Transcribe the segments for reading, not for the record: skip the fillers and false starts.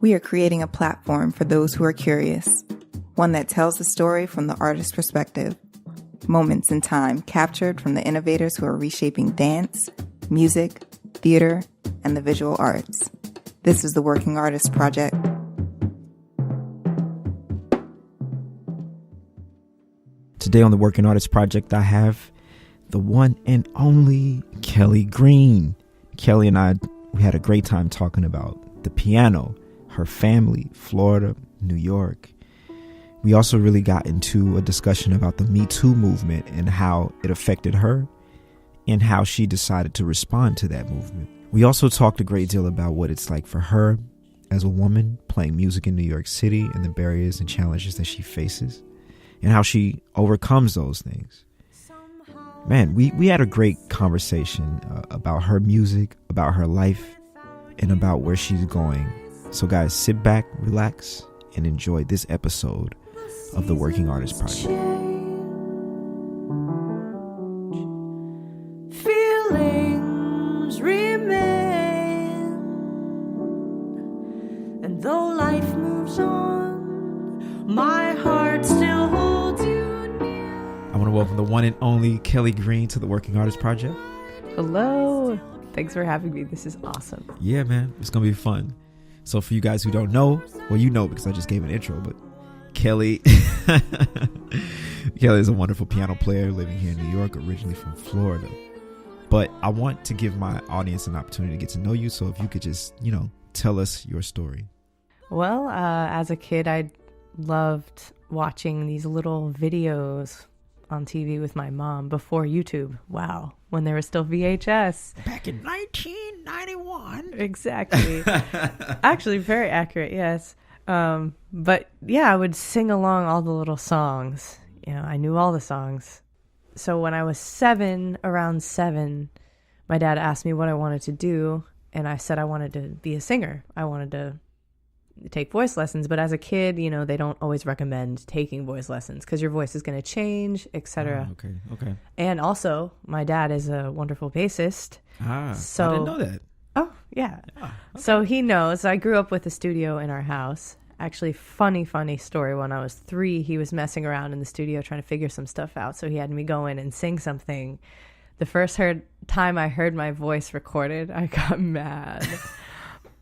We are creating a platform for those who are curious, one that tells the story from the artist's perspective. Moments in time captured from the innovators who are reshaping dance, music, theater, and the visual arts. This is the Working Artist Project. Today on the Working Artist Project, I have the one and only Kelly Green. Kelly and I, we had a great time talking about the piano, her family, Florida, New York. We also really got into a discussion about the Me Too movement and how it affected her and how she decided to respond to that movement. We also talked a great deal about what it's like for her as a woman playing music in New York City and the barriers and challenges that she faces and how she overcomes those things. Man, we had a great conversation about her music, about her life, and about where she's going. So guys, sit back, relax, and enjoy this episode of the Working Artist Project. Feelings remain, and though life moves on, my heart still holds you near. I want to welcome the one and only Kelly Green to the Working Artist Project. Hello. Thanks for having me. This is awesome. Yeah, man. It's going to be fun. So for you guys who don't know, well, you know because I just gave an intro, but Kelly is a wonderful piano player living here in New York, originally from Florida. But I want to give my audience an opportunity to get to know you. So if you could just, tell us your story. Well, as a kid, I loved watching these little videos on TV with my mom before YouTube. Wow. When there was still VHS. Back in 1991. Exactly. Actually, very accurate, yes. But yeah, I would sing along all the little songs. I knew all the songs. So when I was around seven, my dad asked me what I wanted to do. And I said I wanted to be a singer. I wanted to take voice lessons. But as a kid, they don't always recommend taking voice lessons because your voice is going to change, etc. Okay. And also, my dad is a wonderful bassist. So I didn't know that. Oh, yeah. Okay. So he knows. I grew up with a studio in our house. Actually, funny story. When I was 3, he was messing around in the studio trying to figure some stuff out. So he had me go in and sing something. The first time I heard my voice recorded, I got mad.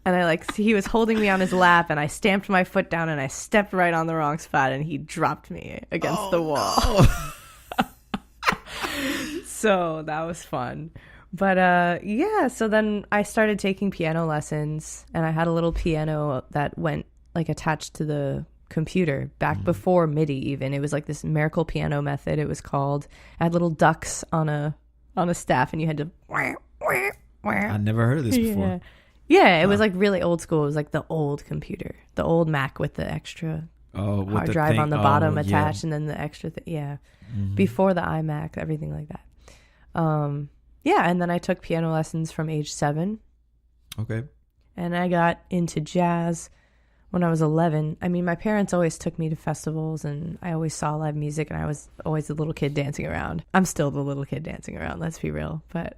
And he was holding me on his lap and I stamped my foot down and I stepped right on the wrong spot and he dropped me against the wall. No. So that was fun. But so then I started taking piano lessons and I had a little piano that went attached to the computer back before MIDI even. It was like this miracle piano method, it was called. I had little ducks on a staff and you had to I never heard of this before. Yeah, it was really old school. It was like the old computer, the old Mac with the extra hard drive on the bottom attached and then the extra thing. Yeah, before the iMac, everything like that. And then I took piano lessons from age 7. Okay. And I got into jazz when I was 11. I mean, my parents always took me to festivals and I always saw live music and I was always the little kid dancing around. I'm still the little kid dancing around, let's be real. But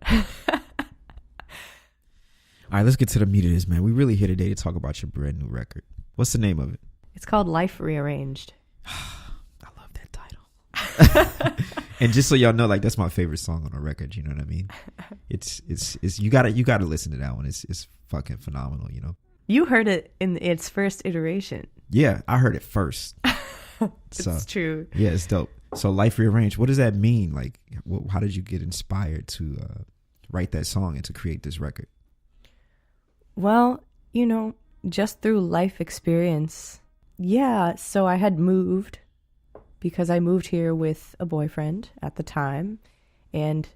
all right, let's get to the meat of this, man. We really here today to talk about your brand new record. What's the name of it? It's called Life Rearranged. I love that title. And just so y'all know, that's my favorite song on the record. You know what I mean? It's you gotta listen to that one. It's fucking phenomenal. You heard it in its first iteration. Yeah, I heard it first. It's true. Yeah, it's dope. So Life Rearranged, what does that mean? How did you get inspired to write that song and to create this record? Well, just through life experience. Yeah, so I had moved because I moved here with a boyfriend at the time. And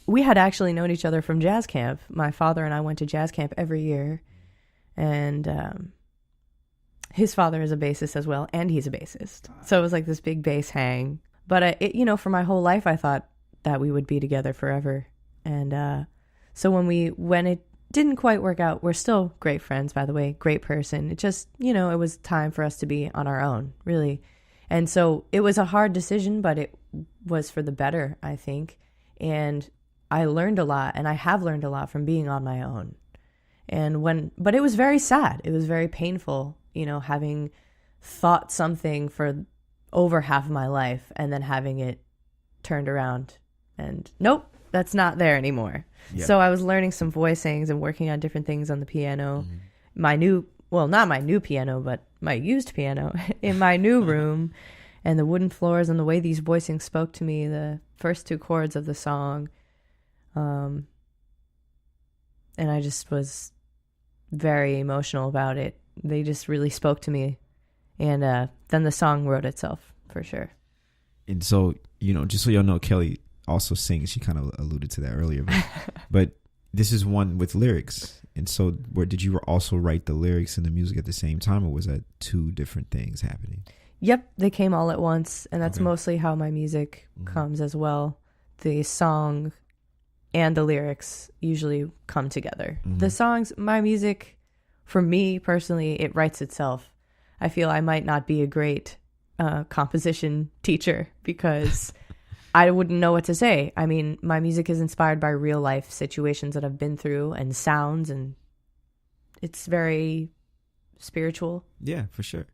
we had actually known each other from jazz camp. My father and I went to jazz camp every year. And his father is a bassist as well, and he's a bassist. So it was like this big bass hang. But, for my whole life, I thought that we would be together forever. And so when it didn't quite work out, we're still great friends, by the way, great person. It just, it was time for us to be on our own, really. And so it was a hard decision, but it was for the better, I think. And I learned a lot, and I have learned a lot from being on my own. But it was very sad. It was very painful, having thought something for over half of my life and then having it turned around and nope, that's not there anymore. Yeah. So I was learning some voicings and working on different things on the piano. Not my new piano, but my used piano in my new room, and the wooden floors and the way these voicings spoke to me, the first 2 chords of the song. And I just was very emotional about it. They just really spoke to me. And then the song wrote itself, for sure. And so, just so y'all know, Kelly also sings. She kind of alluded to that earlier. But this is one with lyrics. And so did you also write the lyrics and the music at the same time, or was that 2 different things happening? Yep, they came all at once. And that's mostly how my music comes as well. The song and the lyrics usually come together. The songs, my music, for me personally, it writes itself. I feel I might not be a great composition teacher because I wouldn't know what to say. I mean, my music is inspired by real life situations that I've been through and sounds, and it's very spiritual. Yeah, for sure.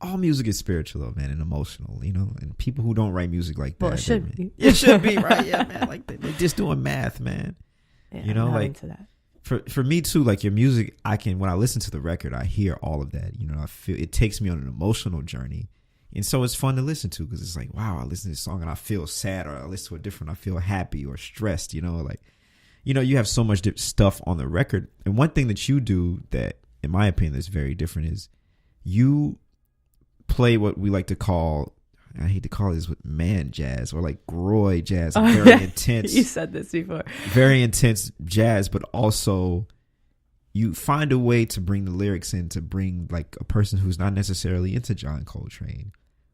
All music is spiritual though, man, and emotional, and people who don't write music like that. Well, it should be. It should be, right? Yeah, man. Like they're just doing math, man. Yeah, I'm not into that. For me too, like your music, when I listen to the record, I hear all of that. I feel it takes me on an emotional journey. And so it's fun to listen to because it's like, wow, I listen to this song and I feel sad, or I listen to it different. I feel happy or stressed, you have so much stuff on the record. And one thing that you do that, in my opinion, is very different is you play what we like to call, I hate to call this, man jazz or like Groy jazz, very intense. You said this before. Very intense jazz, but also you find a way to bring the lyrics in, to bring like a person who's not necessarily into John Coltrane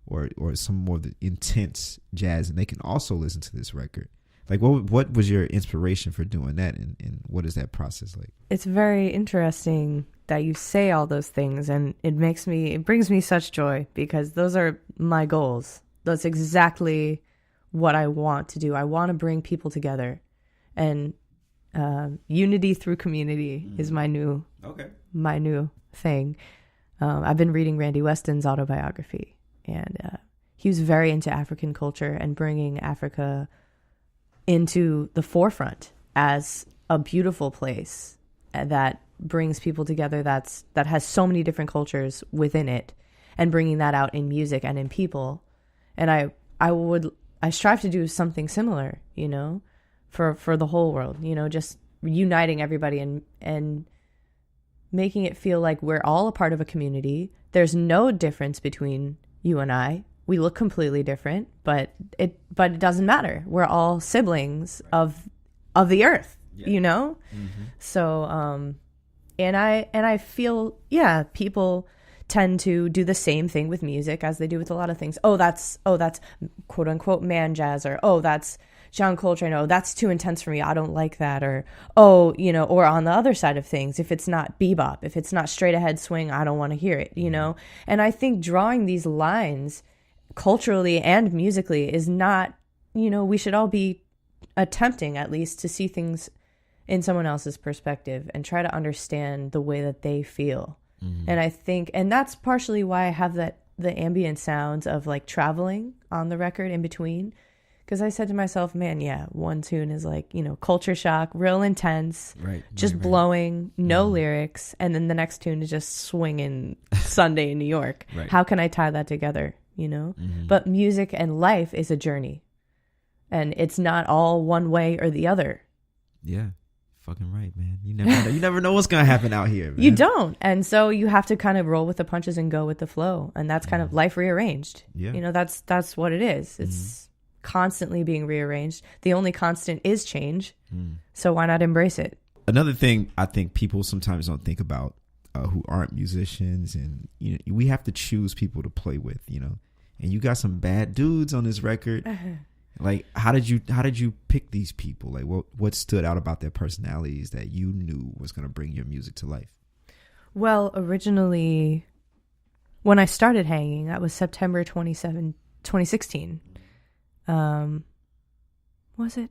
or some more of the intense jazz, and they can also listen to this record. Like what was your inspiration for doing that, and what is that process like? It's very interesting that you say all those things, and it brings me such joy because those are my goals. That's exactly what I want to do. I want to bring people together, and unity through community is my new thing. I've been reading Randy Weston's autobiography, and he was very into African culture and bringing Africa into the forefront as a beautiful place that brings people together, that has so many different cultures within it, and bringing that out in music and in people. And I strive to do something similar, for the whole world, just uniting everybody and making it feel like we're all a part of a community. There's no difference between you and I. We look completely different, but it doesn't matter. We're all siblings of the earth, So, and I feel, people tend to do the same thing with music as they do with a lot of things. Oh, that's quote unquote man jazz, or oh, that's John Coltrane. Oh, that's too intense for me. I don't like that. Or, or on the other side of things, if it's not bebop, if it's not straight ahead swing, I don't want to hear it, And I think drawing these lines culturally and musically is not, we should all be attempting at least to see things in someone else's perspective and try to understand the way that they feel. And I think, and that's partially why I have the ambient sounds of like traveling on the record in between. Because I said to myself, man, one tune is like, culture shock, real intense, just blowing, no lyrics. And then the next tune is just swinging Sunday in New York. Right. How can I tie that together, But music and life is a journey. And it's not all one way or the other. Yeah. Fucking right, man. You never know what's gonna happen out here, man. You don't. And so you have to kind of roll with the punches and go with the flow. And that's kind of life rearranged. Yeah. That's what it is. It's constantly being rearranged. The only constant is change. So why not embrace it? Another thing I think people sometimes don't think about, who aren't musicians, and we have to choose people to play with, and you got some bad dudes on this record. Like, how did you pick these people? Like, what stood out about their personalities that you knew was going to bring your music to life? Well, originally, when I started hanging, that was September 2016. Was it?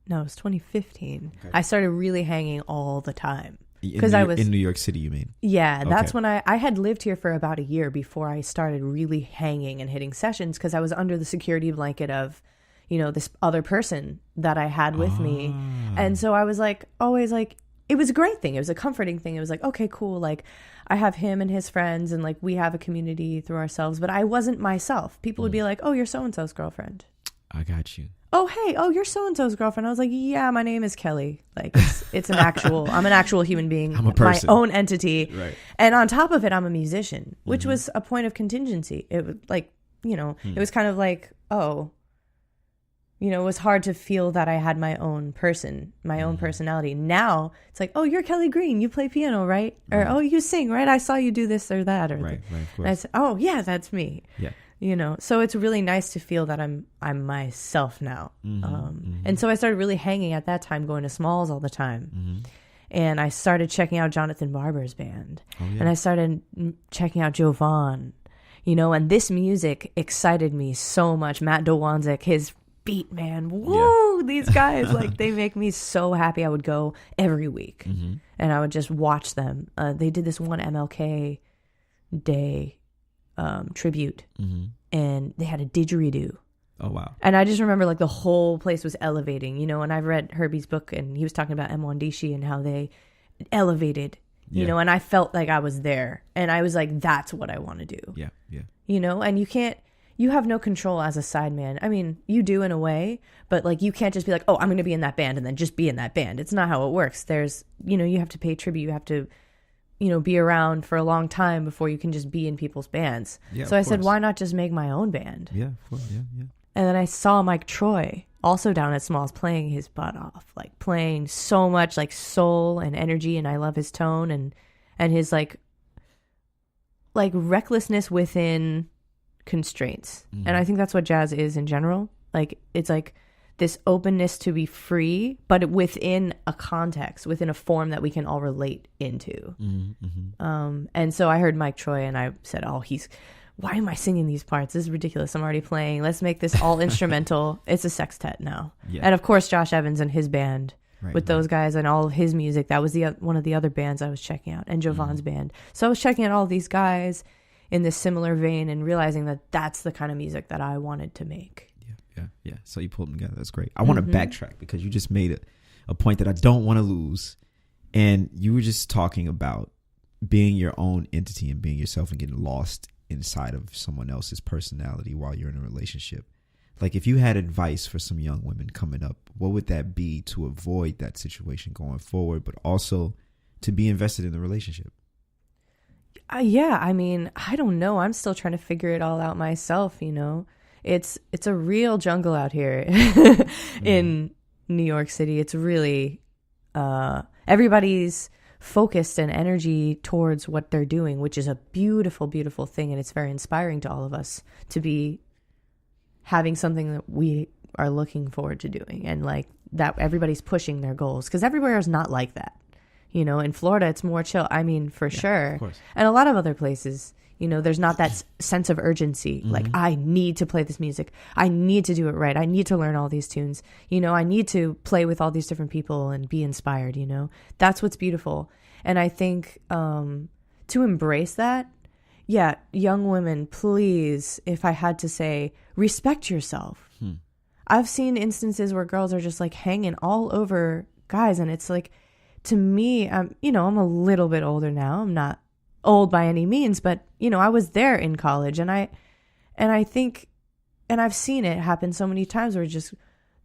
No, it was 2015. Okay. I started really hanging all the time. because I was in New York City, you mean? Yeah, that's Okay. when I had lived here for about a year before I started really hanging and hitting sessions, because I was under the security blanket of, this other person that I had with me. And so I was like, always like, it was a great thing. It was a comforting thing. It was like, okay, cool. Like I have him and his friends, and like we have a community through ourselves, but I wasn't myself. People would be like, oh, you're so-and-so's girlfriend. I got you. Oh, hey, oh, you're so-and-so's girlfriend. I was like, yeah, my name is Kelly. Like it's I'm an actual human being. I'm a person. My own entity. Right. And on top of it, I'm a musician, which was a point of contingency. It was like, it was kind of like, oh, it was hard to feel that I had my own person, my own personality. Now it's like, oh, you're Kelly Green. You play piano, right? Or, oh, you sing, right? I saw you do this or that. Or Right, of and I course. said, oh, yeah, that's me. Yeah. So it's really nice to feel that I'm myself now. And so I started really hanging at that time, going to Smalls all the time. And I started checking out Jonathan Barber's band. Oh, yeah. And I started checking out Jovan, and this music excited me so much. Matt Dowanzik, his beat, man. Whoa, these guys, like they make me so happy. I would go every week and I would just watch them. They did this one MLK Day tribute, and they had a didgeridoo. Oh, wow. And I just remember like the whole place was elevating, and I've read Herbie's book, and he was talking about M1Dishi and how they elevated, and I felt like I was there, and I was like, that's what I want to do. Yeah. And you have no control as a sideman. I mean, you do in a way, but like you can't just be like, oh, I'm going to be in that band and then just be in that band. It's not how it works. There's, you have to pay tribute. You have to, be around for a long time before you can just be in people's bands. Yeah, so of I said, course. why not just make my own band? Yeah, of course. Yeah. And then I saw Mike Troy also down at Smalls playing his butt off, like playing so much like soul and energy. And I love his tone and his like recklessness within constraints. And I think that's what jazz is in general. Like it's like this openness to be free, but within a context, within a form that we can all relate into. And so I heard Mike Troy and I said, oh, why am I singing these parts? This is ridiculous. I'm already playing. Let's make this all instrumental. It's a sextet now. Yeah. And of course, Josh Evans and his band Right, those guys and all of his music. That was one of the other bands I was checking out, and Jovan's band. So I was checking out all these guys in this similar vein and realizing that that's the kind of music that I wanted to make. Yeah. So you pulled them together. That's great. I want to backtrack because you just made a point that I don't want to lose. And you were just talking about being your own entity and being yourself and getting lost inside of someone else's personality while you're in a relationship. Like if you had advice for some young women coming up, what would that be to avoid that situation going forward, but also to be invested in the relationship? Yeah, I mean, I don't know. I'm still trying to figure it all out myself, It's a real jungle out here in New York City. It's really everybody's focused and energy towards what they're doing, which is a beautiful, beautiful thing, and it's very inspiring to all of us to be having something that we are looking forward to doing, and like that everybody's pushing their goals, because everywhere is not like that. In Florida, it's more chill. I mean, for sure. Of course. And a lot of other places, there's not that sense of urgency. Like, I need to play this music. I need to do it right. I need to learn all these tunes. I need to play with all these different people and be inspired, That's what's beautiful. And I think to embrace that, yeah, young women, please, if I had to say, respect yourself. I've seen instances where girls are just like hanging all over guys, and it's like, to me, I'm a little bit older now. I'm not old by any means, but I was there in college, and I think, and I've seen it happen so many times where just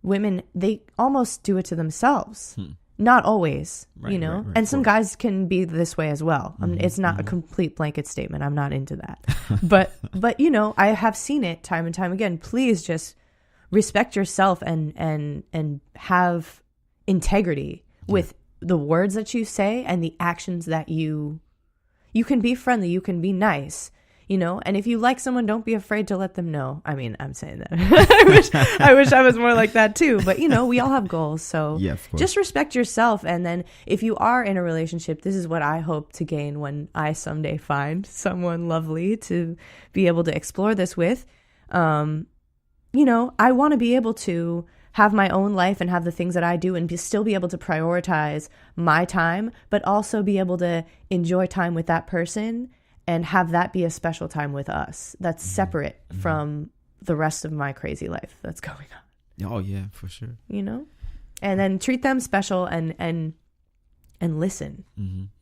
women, they almost do it to themselves. Not always, Right, and some guys can be this way as well. It's not a complete blanket statement. I'm not into that, but I have seen it time and time again. Please just respect yourself and have integrity with the words that you say and the actions that you can be friendly, you can be nice, and if you like someone, don't be afraid to let them know. I mean, I'm saying that. I wish I was more like that too, but we all have goals. So yeah, of course. Just respect yourself. And then if you are in a relationship, this is what I hope to gain when I someday find someone lovely to be able to explore this with. I want to be able to have my own life and have the things that I do and still be able to prioritize my time, but also be able to enjoy time with that person and have that be a special time with us that's separate from the rest of my crazy life that's going on. Oh yeah, for sure. You know? And then treat them special and listen.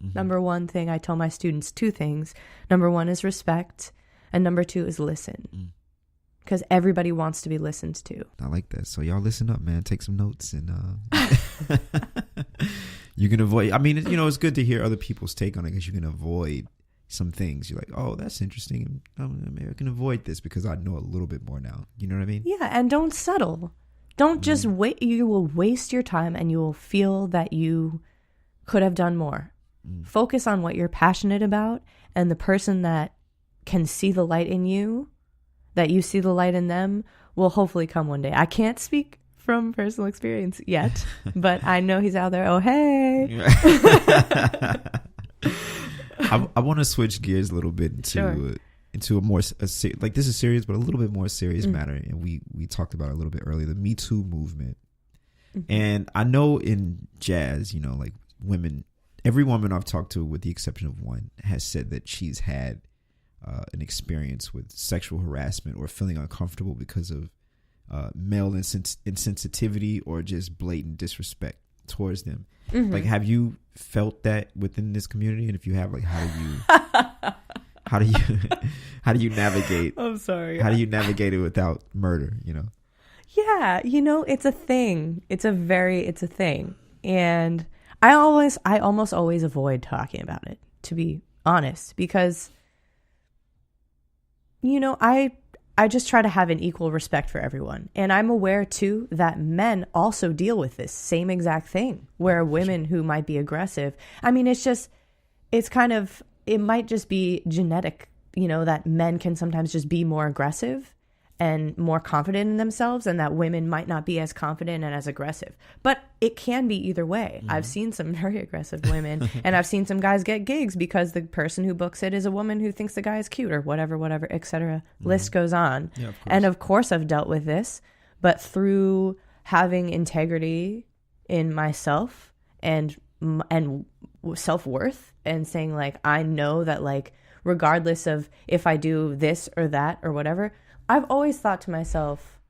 Number one thing I tell my students, 2 things. Number 1 is respect, and number 2 is listen. Because everybody wants to be listened to. I like that. So y'all listen up, man. Take some notes, and you can avoid. I mean, you know, it's good to hear other people's take on it because you can avoid some things. You're like, oh, that's interesting. Maybe I can avoid this because I know a little bit more now. You know what I mean? Yeah, and don't settle. Don't just wait. You will waste your time, and you will feel that you could have done more. Focus on what you're passionate about, and the person that can see the light in you, that you see the light in them, will hopefully come one day. I can't speak from personal experience yet, but I know he's out there. Oh, hey. I want to switch gears a little bit into a more like this is serious, but a little bit more serious matter. And we talked about it a little bit earlier, the Me Too movement. And I know in jazz, you know, like women, every woman I've talked to, with the exception of one, has said that she's had an experience with sexual harassment or feeling uncomfortable because of male insensitivity or just blatant disrespect towards them. Like, have you felt that within this community? And if you have, like, how do you navigate? I'm sorry. How do you navigate it without murder? You know? Yeah, you know, it's a thing. It's a thing, and I almost always avoid talking about it, to be honest, because, you know, I just try to have an equal respect for everyone. And I'm aware, too, that men also deal with this same exact thing, where women who might be aggressive, I mean, it might just be genetic, you know, that men can sometimes just be more aggressive and more confident in themselves, and that women might not be as confident and as aggressive. But it can be either way. I've seen some very aggressive women, and I've seen some guys get gigs because the person who books it is a woman who thinks the guy is cute or whatever, etc. List goes on. Yeah, and of course I've dealt with this, but through having integrity in myself and self-worth, and saying, like, I know that, like, regardless of if I do this or that or whatever, I've always thought to myself,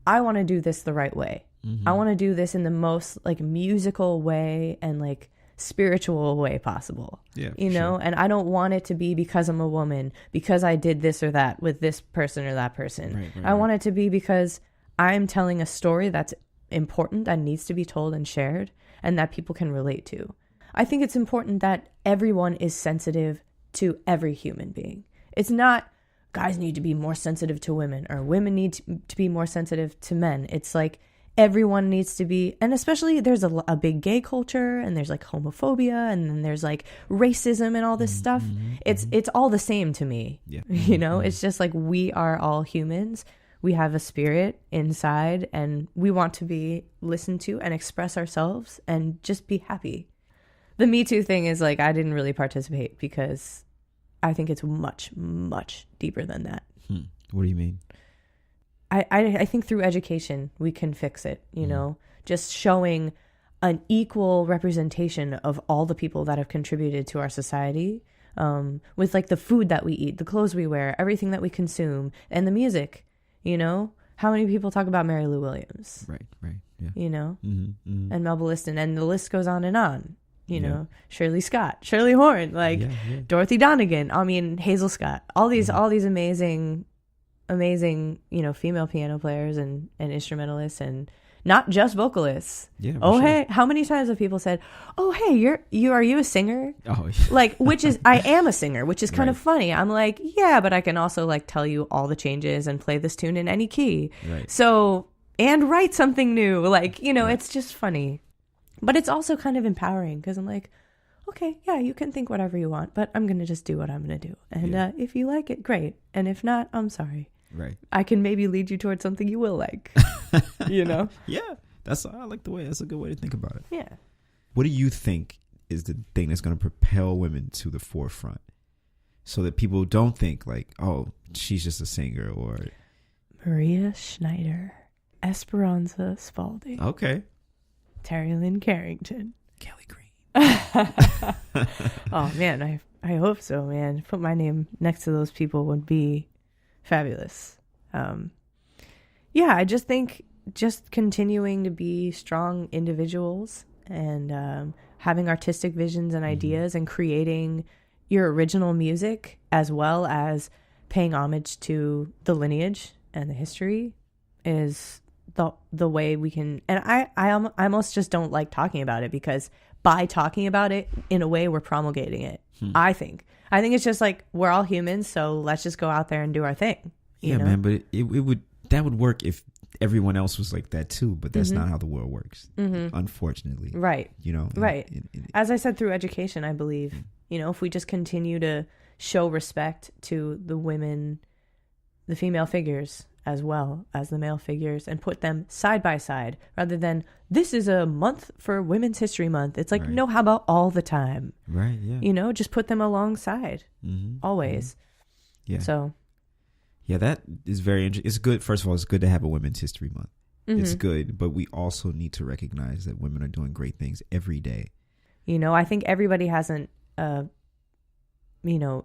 I want to do this the right way. I want to do this in the most, like, musical way and, like, spiritual way possible. Yeah, you know, and I don't want it to be because I'm a woman, because I did this or that with this person or that person. I want it to be because I'm telling a story that's important, that needs to be told and shared, and that people can relate to. I think it's important that everyone is sensitive to every human being. It's not guys need to be more sensitive to women, or women need to be more sensitive to men. It's like everyone needs to be, and especially there's a big gay culture, and there's like homophobia, and then there's like racism and all this stuff. It's all the same to me. Yeah. You know, it's just like we are all humans. We have a spirit inside, and we want to be listened to and express ourselves and just be happy. The Me Too thing is like, I didn't really participate because I think it's much, much deeper than that. What do you mean? I think through education, we can fix it, you know, just showing an equal representation of all the people that have contributed to our society, with like the food that we eat, the clothes we wear, everything that we consume, and the music, you know. How many people talk about Mary Lou Williams? Right, yeah. You know, and Melba Liston, and the list goes on and on. You know, Shirley Scott, Shirley Horn, like Dorothy Donegan. I mean, Hazel Scott. All these amazing, you know, female piano players and instrumentalists, and not just vocalists. Yeah. Oh, hey, how many times have people said, "Oh, hey, are you a singer?" Oh, yeah. Like, which is, I am a singer, which is kind of funny. I'm like, yeah, but I can also like tell you all the changes and play this tune in any key. Right. So, and write something new. Like, you know, it's just funny. But it's also kind of empowering, because I'm like, okay, yeah, you can think whatever you want, but I'm going to just do what I'm going to do. And if you like it, great. And if not, I'm sorry. Right. I can maybe lead you towards something you will like, you know? Yeah. I like that's a good way to think about it. Yeah. What do you think is the thing that's going to propel women to the forefront, so that people don't think like, oh, she's just a singer? Or Maria Schneider. Esperanza Spalding. Okay. Terry Lynn Carrington. Kelly Green. Oh man, I hope so, man. Put my name next to those people would be fabulous. Yeah, I just think just continuing to be strong individuals and having artistic visions and ideas and creating your original music, as well as paying homage to the lineage and the history, is the way we can. And I almost just don't like talking about it, because by talking about it, in a way, we're promulgating it. I think it's just like, we're all humans, so let's just go out there and do our thing. You know? Man, but that would work if everyone else was like that too, but that's not how the world works, unfortunately. Right. You know. Right. As I said, through education, I believe, you know, if we just continue to show respect to the women, the female figures, as well as the male figures, and put them side by side, rather than, this is a month for Women's History Month. It's like, right. No, how about all the time? Right. Yeah. You know, just put them alongside always. Yeah. So. Yeah, that is very interesting. It's good. First of all, it's good to have a Women's History Month. It's good, but we also need to recognize that women are doing great things every day. You know, I think everybody has an,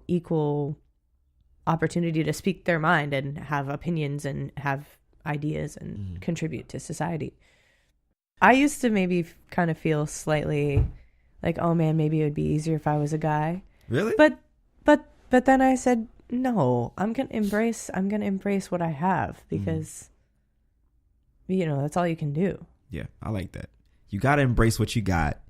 equal opportunity to speak their mind and have opinions and have ideas and contribute to society. I used to maybe kind of feel slightly like, oh man, maybe it would be easier if I was a guy. Really? But then I said, no, I'm gonna embrace what I have, because you know, that's all you can do. Yeah, I like that. You got to embrace what you got.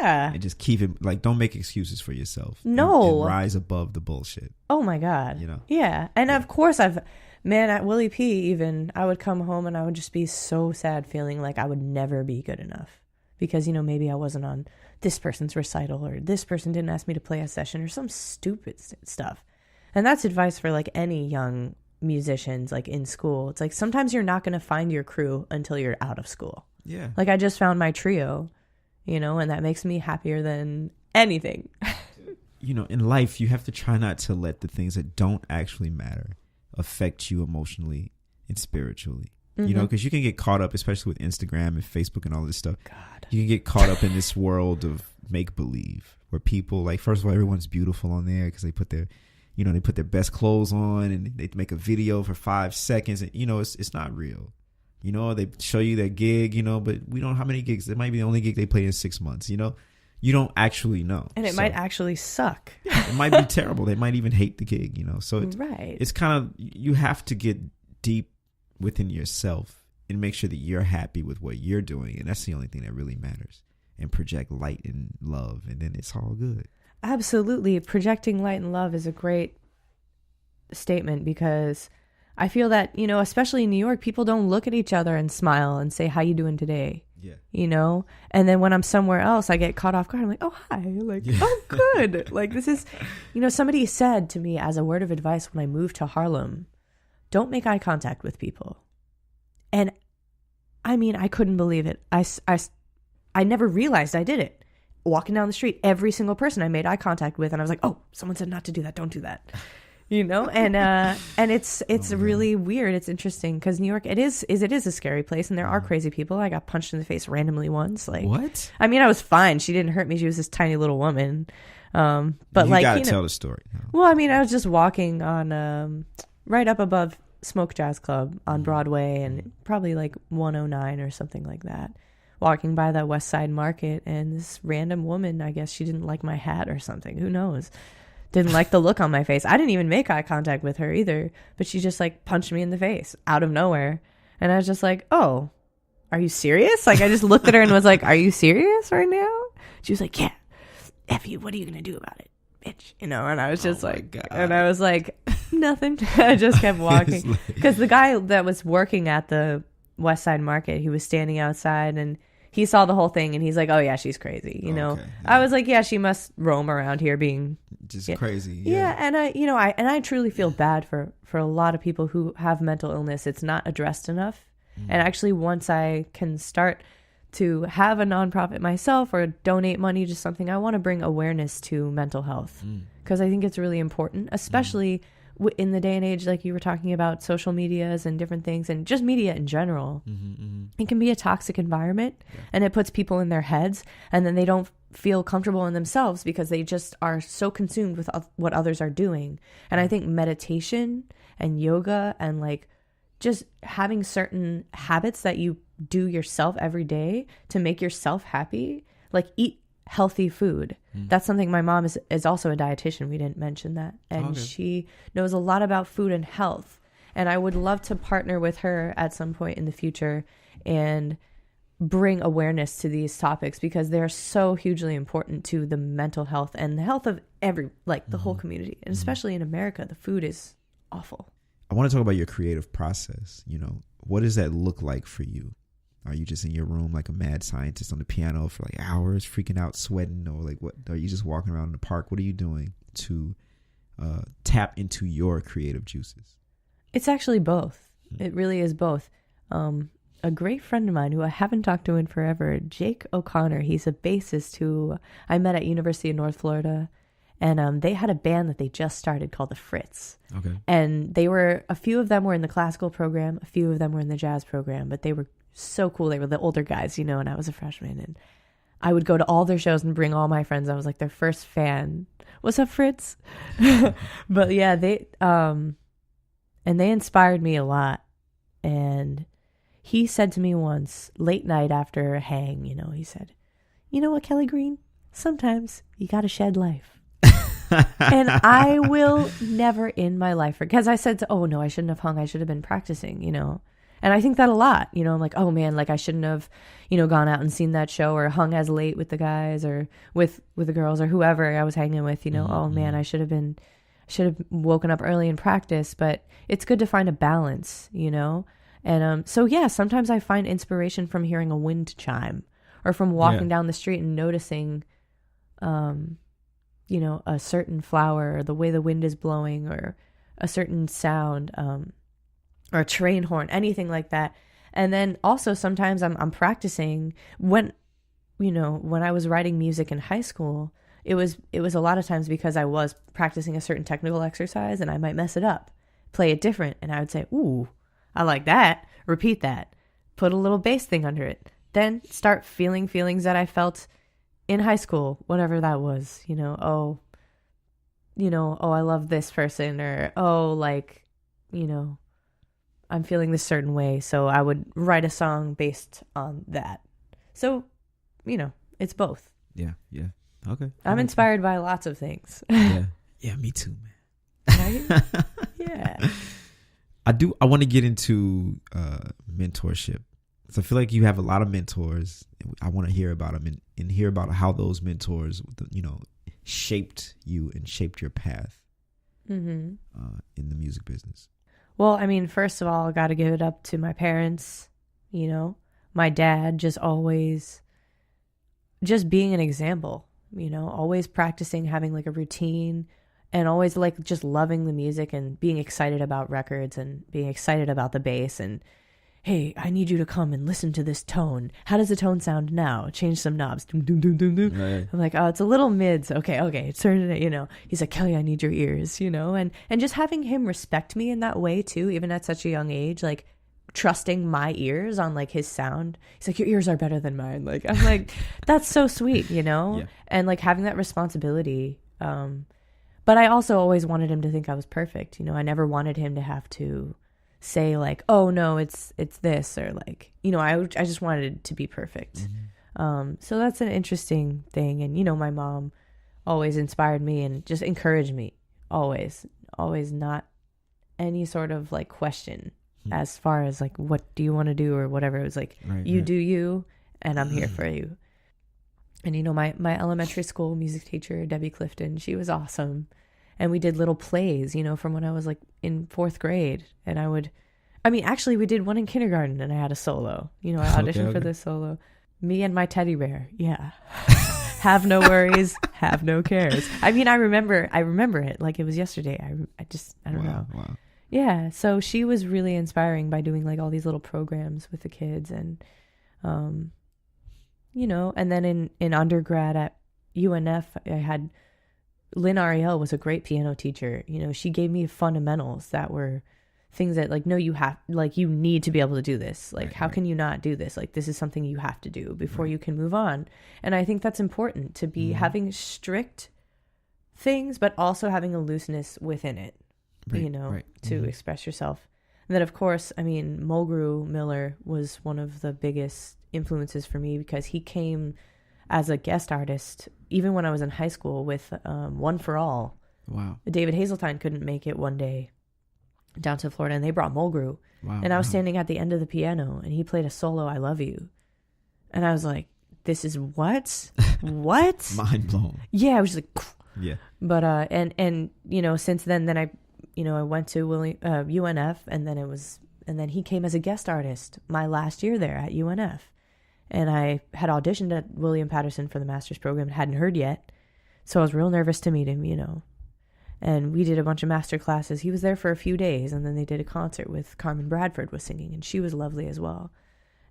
Yeah. And just keep it, like, don't make excuses for yourself. No. And rise above the bullshit. Oh my God. You know? Yeah. And of course at Willie P, even, I would come home and I would just be so sad, feeling like I would never be good enough, because, you know, maybe I wasn't on this person's recital, or this person didn't ask me to play a session, or some stupid stuff. And that's advice for like any young musicians, like in school. It's like, sometimes you're not going to find your crew until you're out of school. Yeah. Like, I just found my trio, you know, and that makes me happier than anything. You know, in life, you have to try not to let the things that don't actually matter affect you emotionally and spiritually. You know, because you can get caught up, especially with Instagram and Facebook and all this stuff. God. You can get caught up in this world of make believe, where people, like, first of all, everyone's beautiful on there because they put their best clothes on, and they make a video for 5 seconds, and, you know, it's not real. You know, they show you their gig, you know, but we don't know how many gigs. It might be the only gig they play in 6 months, you know. You don't actually know. And it might actually suck. Yeah, it might be terrible. They might even hate the gig, you know. So it's kind of, you have to get deep within yourself and make sure that you're happy with what you're doing. And that's the only thing that really matters. And project light and love, and then it's all good. Absolutely. Projecting light and love is a great statement, because I feel that, you know, especially in New York, people don't look at each other and smile and say, how you doing today? Yeah. You know? And then when I'm somewhere else, I get caught off guard. I'm like, oh, hi. Like, oh, good. Like, this is, you know, somebody said to me as a word of advice when I moved to Harlem, don't make eye contact with people. And I mean, I couldn't believe it. I never realized I did it. Walking down the street, every single person I made eye contact with, and I was like, oh, someone said not to do that. Don't do that. You know? And it's really weird. It's interesting, because New York, it is a scary place, and there are crazy people. I got punched in the face randomly once. Like, what? I mean, I was fine. She didn't hurt me. She was this tiny little woman. But you like, gotta you know, tell the story. Well, I mean, I was just walking on right up above Smoke Jazz Club on Broadway, and probably like 109 or something like that. Walking by that West Side Market, and this random woman, I guess she didn't like my hat or something. Who knows? Didn't like the look on my face. I didn't even make eye contact with her either, but she just like punched me in the face out of nowhere. And I was just like, oh, are you serious? Like, I just looked at her and was like, are you serious right now? She was like, yeah, F you, what are you going to do about it, bitch? You know, and I was just and I was like, nothing. I just kept walking. Because the guy that was working at the West Side Market, he was standing outside, and he saw the whole thing, and he's like, oh yeah, she's crazy, you know. Yeah. I was like, yeah, she must roam around here being just crazy. Yeah. And I truly feel bad for a lot of people who have mental illness. It's not addressed enough. And actually, once I can start to have a nonprofit myself or donate money to something, I want to bring awareness to mental health, because I think it's really important, especially in the day and age, like you were talking about social medias and different things and just media in general, it can be a toxic environment, and it puts people in their heads, and then they don't feel comfortable in themselves because they just are so consumed with what others are doing. And I think meditation and yoga and like just having certain habits that you do yourself every day to make yourself happy, like eat healthy food. That's something. My mom is also a dietitian. We didn't mention that. And she knows a lot about food and health. And I would love to partner with her at some point in the future and bring awareness to these topics, because they're so hugely important to the mental health and the health of the whole community. And especially in America, the food is awful. I want to talk about your creative process. You know, what does that look like for you? Are you just in your room like a mad scientist on the piano for like hours, freaking out, sweating, or like what? Are you just walking around in the park? What are you doing to tap into your creative juices? It's actually both. It really is both. A great friend of mine who I haven't talked to in forever, Jake O'Connor, he's a bassist who I met at University of North Florida. And they had a band that they just started called the Fritz. Okay. And a few of them were in the classical program, a few of them were in the jazz program, but they were so cool. They were the older guys, you know, and I was a freshman, and I would go to all their shows and bring all my friends. I was like their first fan. What's up, Fritz? But yeah, they inspired me a lot. And he said to me once, late night after a hang, you know, he said, "You know what, Kelly Green? Sometimes you got to shed life." And I will never in my life, because I said, oh no, I shouldn't have hung. I should have been practicing, you know. And I think that a lot, you know. I'm like, oh man, like I shouldn't have, you know, gone out and seen that show or hung as late with the guys or with the girls or whoever I was hanging with, you know. Oh man, I should have woken up early and practiced. But it's good to find a balance, you know. And so yeah, sometimes I find inspiration from hearing a wind chime or from walking down the street and noticing you know, a certain flower or the way the wind is blowing or a certain sound, or a train horn, anything like that. And then also sometimes I'm practicing when I was writing music in high school, it was a lot of times because I was practicing a certain technical exercise and I might mess it up, play it different. And I would say, ooh, I like that. Repeat that. Put a little bass thing under it. Then start feeling feelings that I felt in high school, whatever that was, you know, oh, I love this person, or, oh, like, you know, I'm feeling this certain way. So I would write a song based on that. So, you know, it's both. Yeah. Yeah. Okay. I'm inspired by lots of things. Yeah. Yeah. Me too, man. Right? Yeah. I want to get into mentorship. So I feel like you have a lot of mentors. I want to hear about them and hear about how those mentors, you know, shaped you and shaped your path in the music business. Well, I mean, first of all, I got to give it up to my parents, you know, my dad just always just being an example, you know, always practicing, having like a routine, and always like just loving the music and being excited about records and being excited about the bass and, hey, I need you to come and listen to this tone. How does the tone sound now? Change some knobs. Doom, doom, doom, doom, doom. Right. I'm like, oh, it's a little mids. Okay. Turn it, you know. He's like, Kelly, I need your ears, you know. And just having him respect me in that way too, even at such a young age, like trusting my ears on like his sound. He's like, your ears are better than mine. Like, I'm like, that's so sweet, you know. Yeah. And like having that responsibility. But I also always wanted him to think I was perfect. You know, I never wanted him to have to say like, oh no, it's this, or like, you know, I just wanted it to be perfect. So that's an interesting thing. And, you know, my mom always inspired me and just encouraged me always, not any sort of like question as far as like, what do you want to do or whatever. It was like, you do you, and I'm here for you. And, you know, my elementary school music teacher, Debbie Clifton, she was awesome. And we did little plays, you know, from when I was like in 4th grade. And actually we did one in kindergarten and I had a solo. You know, I auditioned for this solo. Me and my teddy bear. Yeah. Have no worries, have no cares. I mean, I remember it like it was yesterday. I don't know. Wow. Yeah. So she was really inspiring by doing like all these little programs with the kids. And, you know, and then in undergrad at UNF, I had Lynn Ariel was a great piano teacher. She gave me fundamentals that were things that like, no, you need to be able to do this. Like, how can you not do this? Like, this is something you have to do before you can move on. And I think that's important, to be having strict things, but also having a looseness within it, to express yourself. And then, of course, I mean, Mulgrew Miller was one of the biggest influences for me, because he came as a guest artist even when I was in high school with One for All. Wow. David Hazeltine couldn't make it one day down to Florida, and they brought Mulgrew. Wow. And I was standing at the end of the piano, and he played a solo, I Love You. And I was like, this is what? What? Mind blown. Yeah, I was just like, yeah. But, and since then I went to UNF, and then he came as a guest artist my last year there at UNF. And I had auditioned at William Patterson for the master's program, hadn't heard yet. So I was real nervous to meet him, And we did a bunch of master classes. He was there for a few days, and then they did a concert with Carmen Bradford was singing, and she was lovely as well.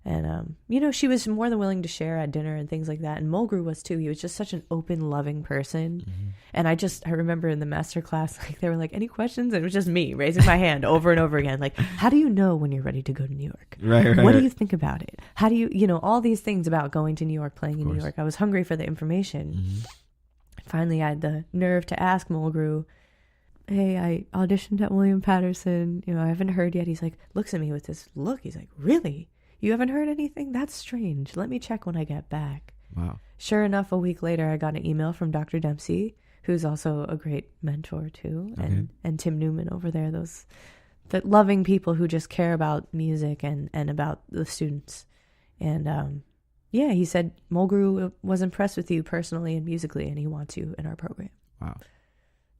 And, she was more than willing to share at dinner and things like that. And Mulgrew was too. He was just such an open, loving person. Mm-hmm. And I remember in the master class, like, they were like, any questions? And it was just me raising my hand over and over again. Like, how do you know when you're ready to go to New York? Right. What do you think about it? How do you, all these things about going to New York, playing in New York. I was hungry for the information. Mm-hmm. Finally, I had the nerve to ask Mulgrew, hey, I auditioned at William Patterson. I haven't heard yet. He's like, looks at me with this look. He's like, really? You haven't heard anything? That's strange. Let me check when I get back. Wow. Sure enough, a week later, I got an email from Dr. Dempsey, who's also a great mentor too, and Tim Newman over there, the loving people who just care about music and about the students. And he said, Mulgrew was impressed with you personally and musically, and he wants you in our program. Wow.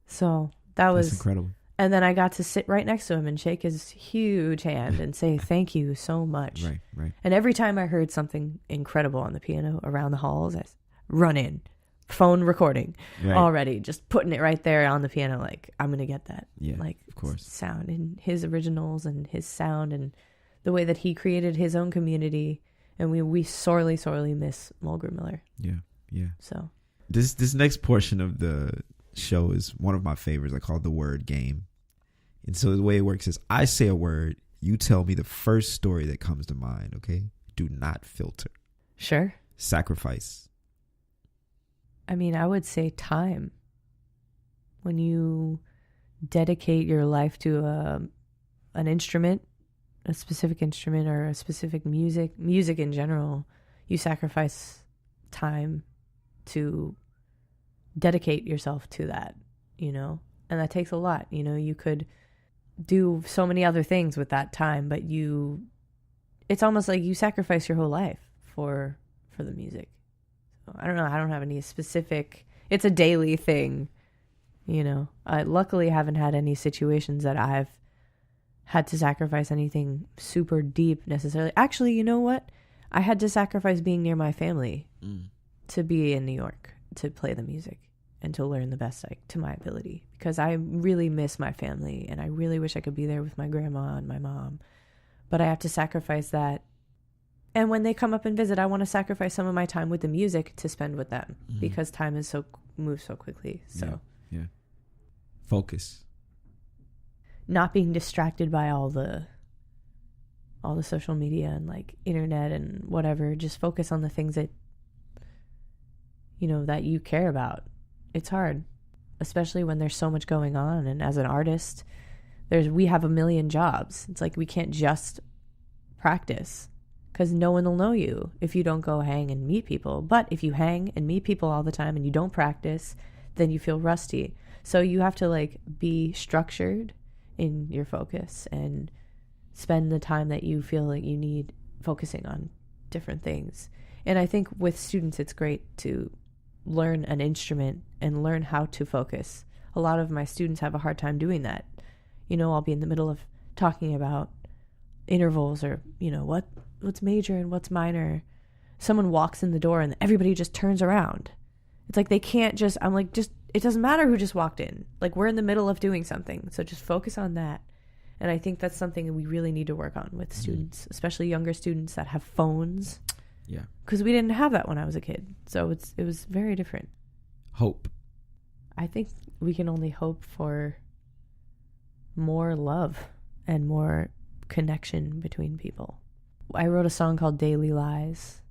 So that's incredible. And then I got to sit right next to him and shake his huge hand and say, thank you so much. Right. And every time I heard something incredible on the piano around the halls, I run in, phone recording already, just putting it right there on the piano. Like, I'm going to get that. Yeah, like, of course. Sound and his originals and his sound and the way that he created his own community. And we sorely, sorely miss Mulgrew Miller. Yeah. So this next portion of the show is one of my favorites. I call it the word game. And so the way it works is I say a word, you tell me the first story that comes to mind, okay? Do not filter. Sure. Sacrifice. I mean, I would say time. When you dedicate your life to an instrument, a specific instrument or a specific music in general, you sacrifice time to dedicate yourself to that, and that takes a lot. You could do so many other things with that time, but it's almost like you sacrifice your whole life for the music. So I don't know. I don't have any specific, it's a daily thing, I luckily haven't had any situations that I've had to sacrifice anything super deep necessarily. Actually, you know what? I had to sacrifice being near my family to be in New York, to play the music and to learn the best to my ability, because I really miss my family and I really wish I could be there with my grandma and my mom, but I have to sacrifice that. And when they come up and visit, I want to sacrifice some of my time with the music to spend with them, because time is moves so quickly. So yeah. Focus. Not being distracted by all the social media and like internet and whatever. Just focus on the things that that you care about. It's hard, especially when there's so much going on. And as an artist, we have a million jobs. It's like we can't just practice, because no one will know you if you don't go hang and meet people. But if you hang and meet people all the time and you don't practice, then you feel rusty. So you have to like be structured in your focus and spend the time that you feel like you need focusing on different things. And I think with students, it's great to learn an instrument and learn how to focus. A lot of my students have a hard time doing that. I'll be in the middle of talking about intervals or, what's major and what's minor. Someone walks in the door and everybody just turns around. It's like they can't just, I'm like, it doesn't matter who just walked in. Like, we're in the middle of doing something. So just focus on that. And I think that's something that we really need to work on with students, especially younger students that have phones. Yeah. Because we didn't have that when I was a kid. So it was very different. Hope. I think we can only hope for more love and more connection between people. I wrote a song called Daily Lies,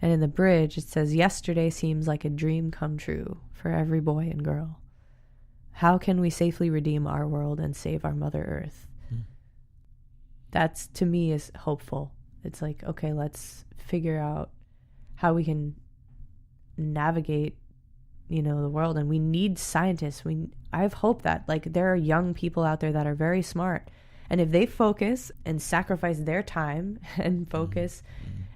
and in the bridge it says, yesterday seems like a dream come true for every boy and girl. How can we safely redeem our world and save our Mother Earth? That's, to me, is hopeful. It's like, okay, let's figure out how we can navigate, the world. And we need scientists. I have hope that, like, there are young people out there that are very smart. And if they focus and sacrifice their time and focus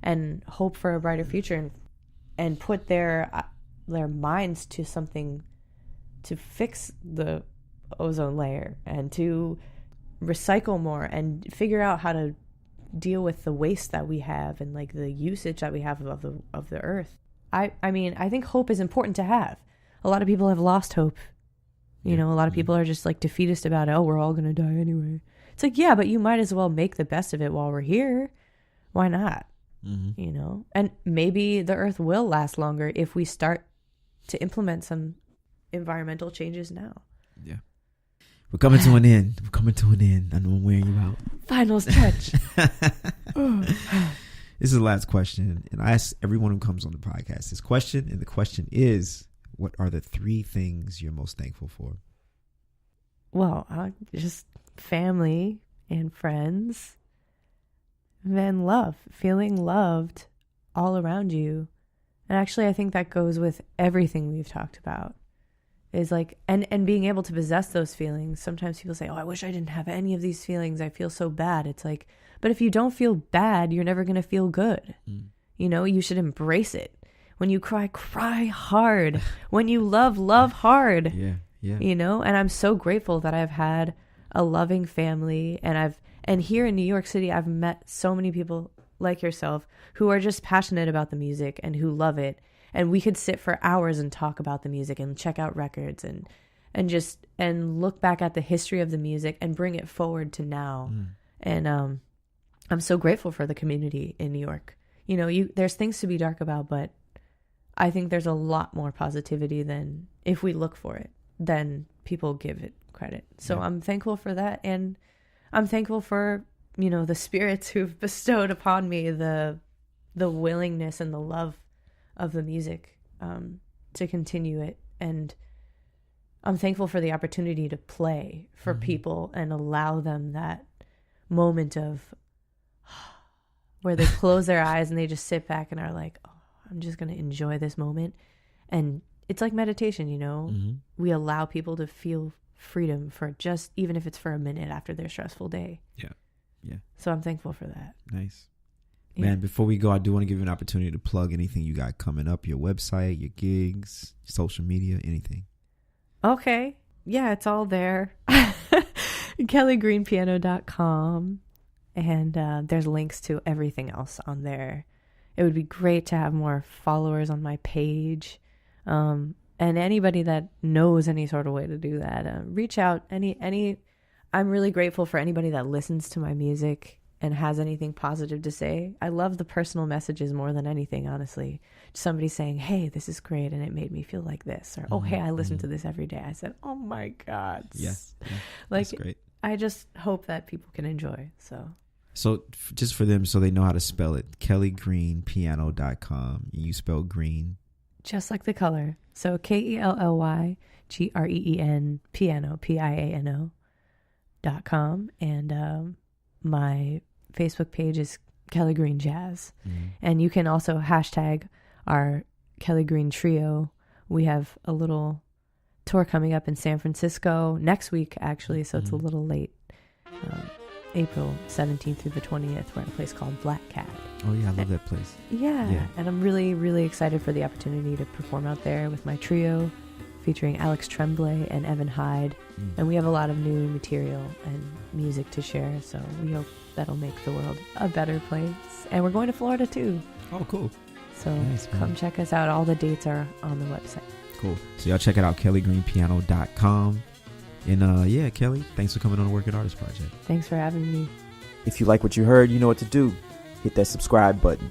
and hope for a brighter future and put their minds to something to fix the ozone layer and to recycle more and figure out how to deal with the waste that we have and like the usage that we have of the earth. I mean, I think hope is important to have. A lot of people have lost hope. A lot of people are just like defeatist about it. Oh, we're all going to die anyway. It's like, yeah, but you might as well make the best of it while we're here. Why not? And maybe the earth will last longer if we start to implement some environmental changes now. Yeah. We're coming to an end. I know I'm wearing you out. Final stretch. This is the last question. And I ask everyone who comes on the podcast this question. And the question is, what are the 3 things you're most thankful for? Well, just family and friends. And then love. Feeling loved all around you. And actually, I think that goes with everything we've talked about. Is like, and being able to possess those feelings. Sometimes people say, oh, I wish I didn't have any of these feelings. I feel so bad. It's like, but if you don't feel bad, you're never going to feel good. You should embrace it. When you cry hard. When you love hard. Yeah. And I'm so grateful that I've had a loving family. And here in New York City, I've met so many people like yourself who are just passionate about the music and who love it. And we could sit for hours and talk about the music and check out records and look back at the history of the music and bring it forward to now. And I'm so grateful for the community in New York. There's things to be dark about, but I think there's a lot more positivity than, if we look for it, than people give it credit. So I'm thankful for that. And I'm thankful for, the spirits who've bestowed upon me the willingness and the love of the music to continue it. And I'm thankful for the opportunity to play for people and allow them that moment of where they close their eyes and they just sit back and are like, oh, I'm just going to enjoy this moment. And it's like meditation, we allow people to feel freedom for just, even if it's for a minute after their stressful day. Yeah. So I'm thankful for that. Nice. Man, before we go, I do want to give you an opportunity to plug anything you got coming up, your website, your gigs, social media, anything. Okay. Yeah, it's all there. kellygreenpiano.com. And there's links to everything else on there. It would be great to have more followers on my page. And anybody that knows any sort of way to do that, reach out. I'm really grateful for anybody that listens to my music and has anything positive to say. I love the personal messages more than anything, honestly. Somebody saying, hey, this is great and it made me feel like this. Or, oh, hey, I listen to this every day. I said, oh my God. Yeah. Like, that's great. I just hope that people can enjoy. So just for them, so they know how to spell it, kellygreenpiano.com. You spell green just like the color. So KELLYGREEN piano, PIANO.com. And my Facebook page is Kelly Green Jazz. And you can also hashtag our Kelly Green Trio. We have a little tour coming up in San Francisco next week, actually, so it's a little late. April 17th through the 20th. We're at a place called Black Cat. Oh, yeah, I love that place. Yeah, and I'm really, really excited for the opportunity to perform out there with my trio, featuring Alex Tremblay and Evan Hyde. And we have a lot of new material and music to share, so we hope that'll make the world a better place. And we're going to Florida, too. Oh, cool. So come check us out. All the dates are on the website. Cool. So y'all check it out, kellygreenpiano.com. And yeah, Kelly, thanks for coming on the Working Artist Project. Thanks for having me. If you like what you heard, you know what to do. Hit that subscribe button.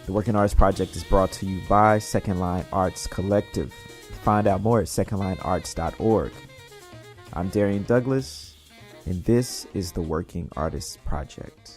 The Working Artist Project is brought to you by Second Line Arts Collective. find out more at secondlinearts.org. I'm Darian Douglas, and this is the Working Artists Project.